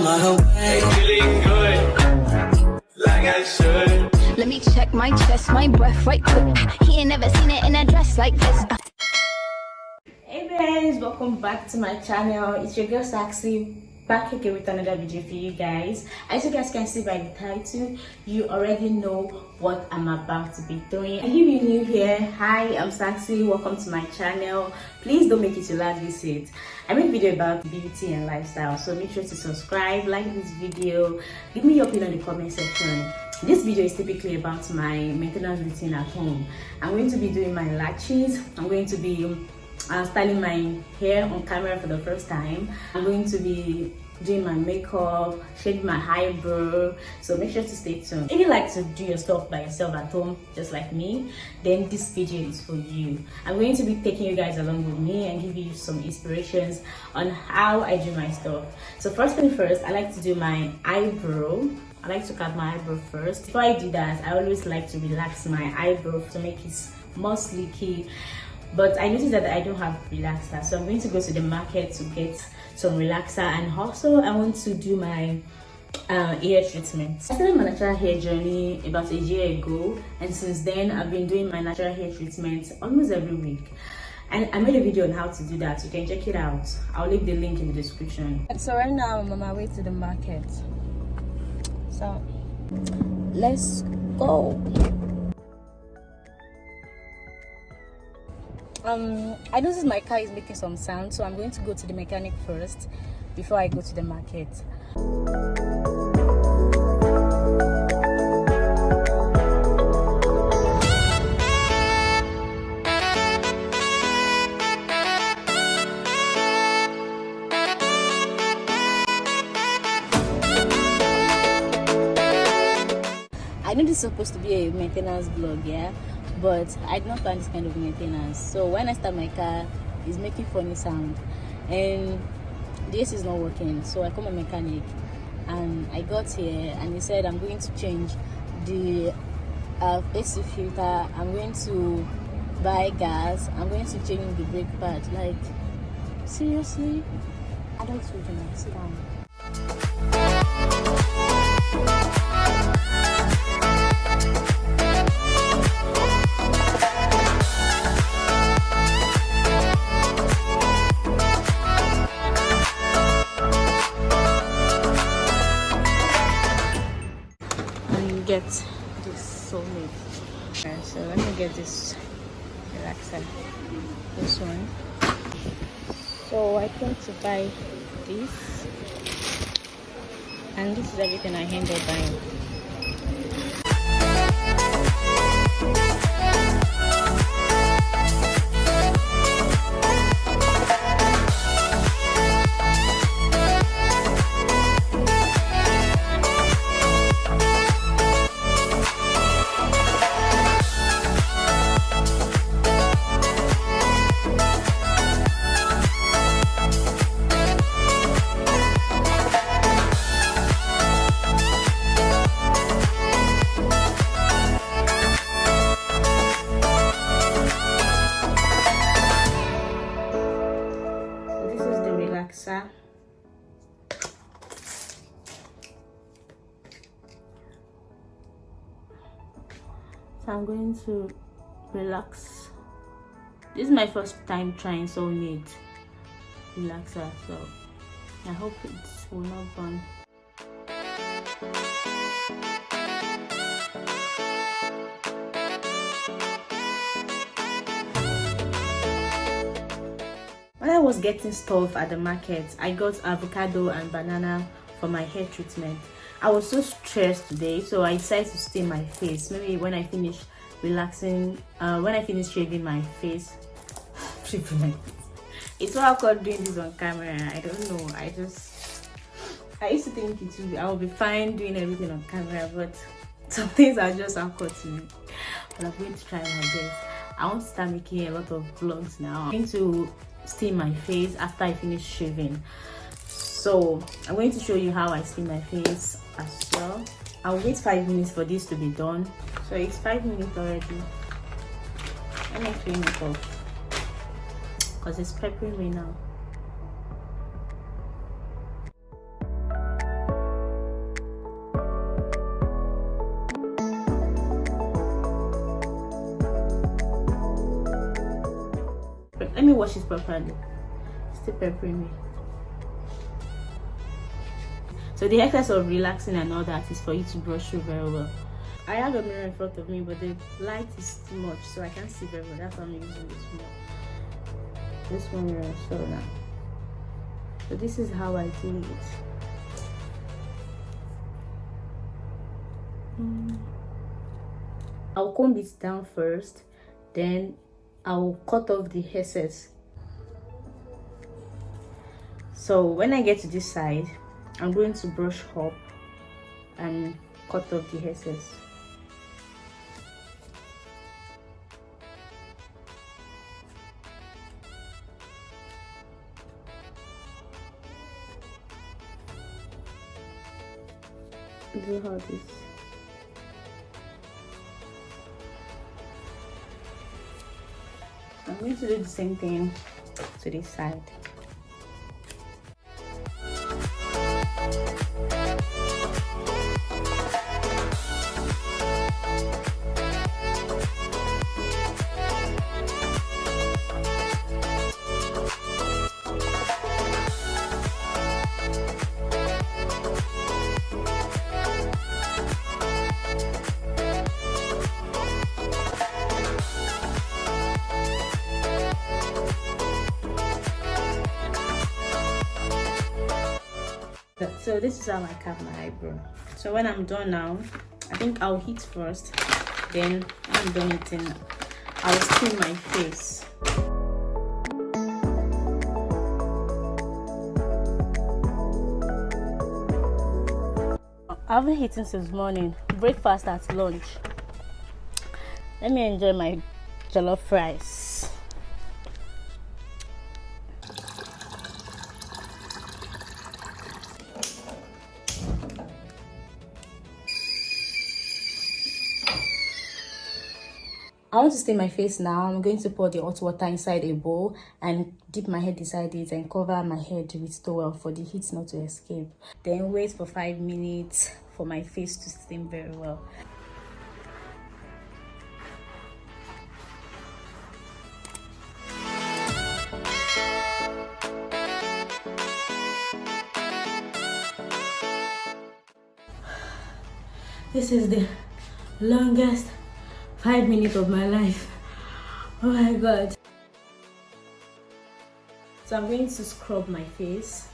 my way. Feeling good, like I should. Let me check my chest, my breath right quick. He ain't never seen it in a dress like this. Hey guys, welcome back to my channel. It's your girl Saccy, back again with another video for you guys. As you guys can see by the title, you already know what I'm about to be doing. And if you're new here, hi, I'm Saccy. Welcome to my channel. Please don't make it your last visit. I make video about beauty and lifestyle, so make sure to subscribe, like this video, give me your opinion in the comment section. This video is typically about my maintenance routine at home. I'm going to be doing my lashes. I'm going to be styling my hair on camera for the first time. I'm going to be doing my makeup, shading my eyebrow, so make sure to stay tuned. If you like to do your stuff by yourself at home just like me, then this video is for you. I'm going to be taking you guys along with me and give you some inspirations on how I do my stuff. So first thing first, I like to do my eyebrow. I like to cut my eyebrow first. Before I do that, I always like to relax my eyebrow to make it more sleeky. But I noticed that I don't have relaxer, so I'm going to go to the market to get some relaxer, and also I want to do my hair treatment. I started my natural hair journey about a year ago, and since then I've been doing my natural hair treatment almost every week. And I made a video on how to do that, so you can check it out. I'll leave the link in the description. So right now I'm on my way to the market. So let's go. I noticed my car is making some sound, so I'm going to go to the mechanic first before I go to the market. I know this is supposed to be a maintenance vlog, yeah, but I did not plan this kind of maintenance. So when I start my car, it's making funny sound and the AC is not working. So I called my mechanic and I got here and he said I'm going to change the AC filter, I'm going to buy gas, I'm going to change the brake pad. Like, seriously? I don't feel good. Sit down. Get this soulmate. Alright, so let me get this relaxer, this one. So I came to buy this, and this is everything I ended up buying. So I'm going to relax. This is my first time trying soulmate relaxer, so I hope it will not burn. When I was getting stuff at the market, I got avocado and banana for my hair treatment. I was so stressed today, so I decided to steam my face. Maybe when I finish relaxing, when I finish shaving my face, it's so awkward doing this on camera. I don't know. I used to think I will be fine doing everything on camera, but some things are just awkward to me. But I'm going to try my best. I want to start making a lot of vlogs now. I'm going to steam my face after I finish shaving. So I'm going to show you how I steam my face as well. I'll wait 5 minutes for this to be done. So it's 5 minutes already. Let me clean it off because it's peppering me now. Let me wash it properly. Still peppering me. So the excess of relaxing and all that is for you to brush through very well. I have a mirror in front of me, but the light is too much, so I can't see very well. That's why I'm using this one mirror. So now, so this is how I do it. I'll comb it down first, then I'll cut off the excess. So when I get to this side, I'm going to brush up and cut off the excess. Do how this. I'm going to do the same thing to this side. So this is how I cut my eyebrow. So when I'm done now, I think I'll heat first, then when I'm done eating, I'll steam my face. I haven't eaten since morning. Breakfast at lunch. Let me enjoy my jollof rice. I want to stain my face now. I'm going to pour the hot water inside a bowl and dip my head inside it and cover my head with towel for the heat not to escape. Then wait for 5 minutes for my face to steam very well. This is the longest 5 minutes of my life. Oh my god. So I'm going to scrub my face.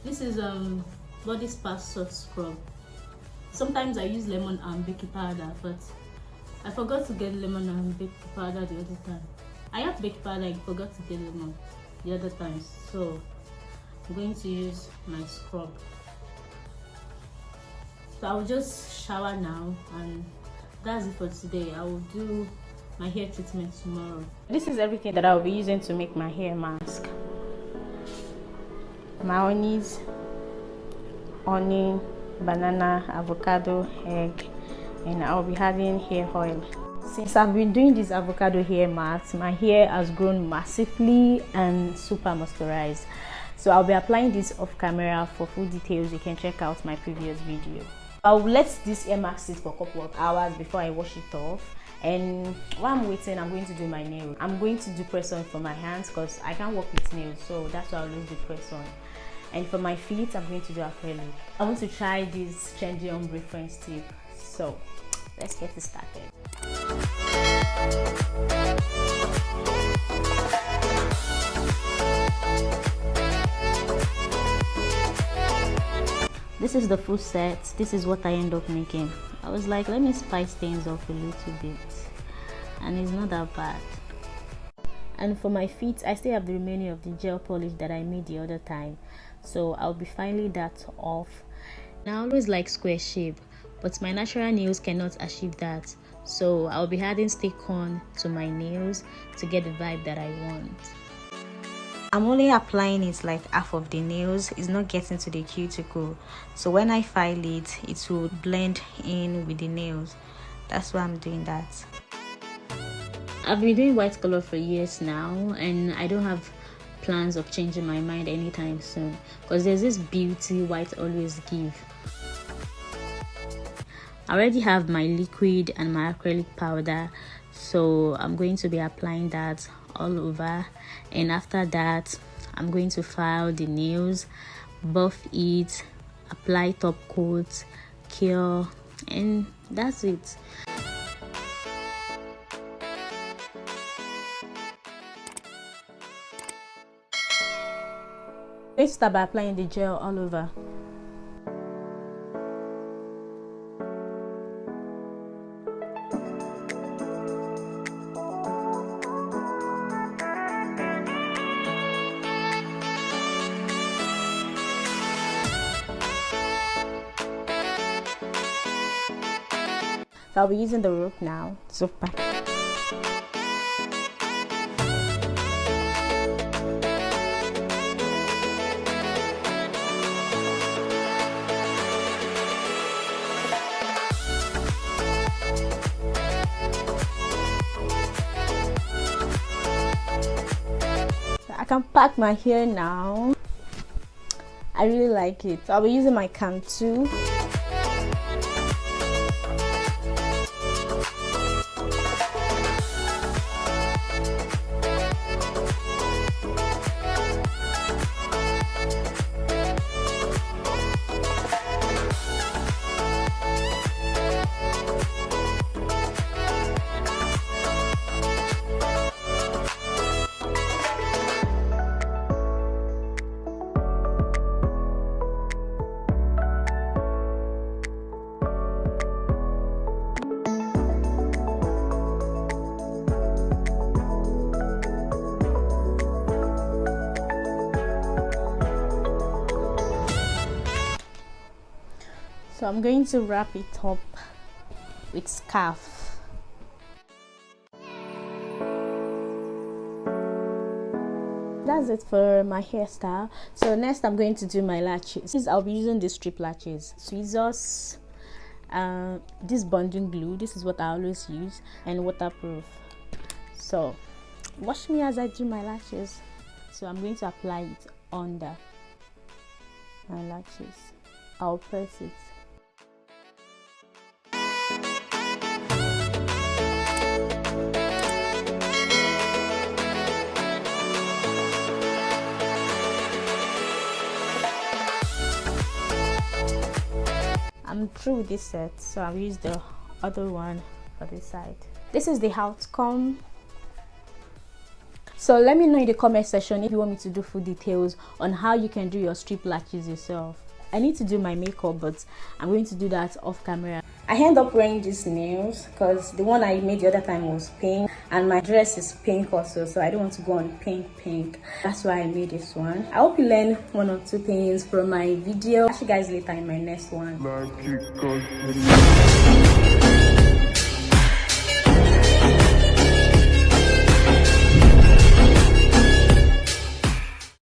This is body spa soft scrub. Sometimes I use lemon and baking powder, but I forgot to get lemon and baking powder the other time. I have baking powder, I forgot to get lemon the other times. So I'm going to use my scrub. So I'll just shower now, and that's it for today. I will do my hair treatment tomorrow. This is everything that I'll be using to make my hair mask. Mayonnaise, onion, banana, avocado, egg, and I'll be adding hair oil. Since I've been doing this avocado hair mask, my hair has grown massively and super moisturized. So I'll be applying this off camera. For full details, you can check out my previous video. I'll let this hair mask sit for a couple of hours before I wash it off. And while I'm waiting, I'm going to do my nails. I'm going to do press on for my hands because I can't work with nails, so that's why I'll always do press on. And for my feet, I'm going to do acrylic. I want to try this trendy ombre French tip. So let's get it started. This is the full set. This is what I end up making. I was like, let me spice things up a little bit, and it's not that bad. And for my feet, I still have the remaining of the gel polish that I made the other time, so I'll be filing that off. And I always like square shape, but my natural nails cannot achieve that, so I'll be adding stick-on to my nails to get the vibe that I want. I'm only applying it like half of the nails. It's not getting to the cuticle, so when I file it, it will blend in with the nails. That's why I'm doing that. I've been doing white color for years now, and I don't have plans of changing my mind anytime soon, because there's this beauty white always give. I already have my liquid and my acrylic powder, so I'm going to be applying that all over, and after that I'm going to file the nails, buff it, apply top coat, cure, and that's it. Let's start by applying the gel all over. So I'll be using the rope now. Super. I can pack my hair now. I really like it. So I'll be using my cam too. So I'm going to wrap it up with scarf. That's it for my hairstyle. So next I'm going to do my lashes. I'll be using these strip lashes, tweezers, this bonding glue, this is what I always use, and waterproof. So watch me as I do my lashes. So I'm going to apply it under my lashes. I'll press it. I'm through with this set, so I'll use the other one for this side. This is the outcome. So let me know in the comment section if you want me to do full details on how you can do your strip lashes yourself. I need to do my makeup, but I'm going to do that off camera. I end up wearing these nails because the one I made the other time was pink, and my dress is pink also, so I don't want to go on pink. That's why I made this one. I hope you learn one or two things from my video. I'll see you guys later in my next one.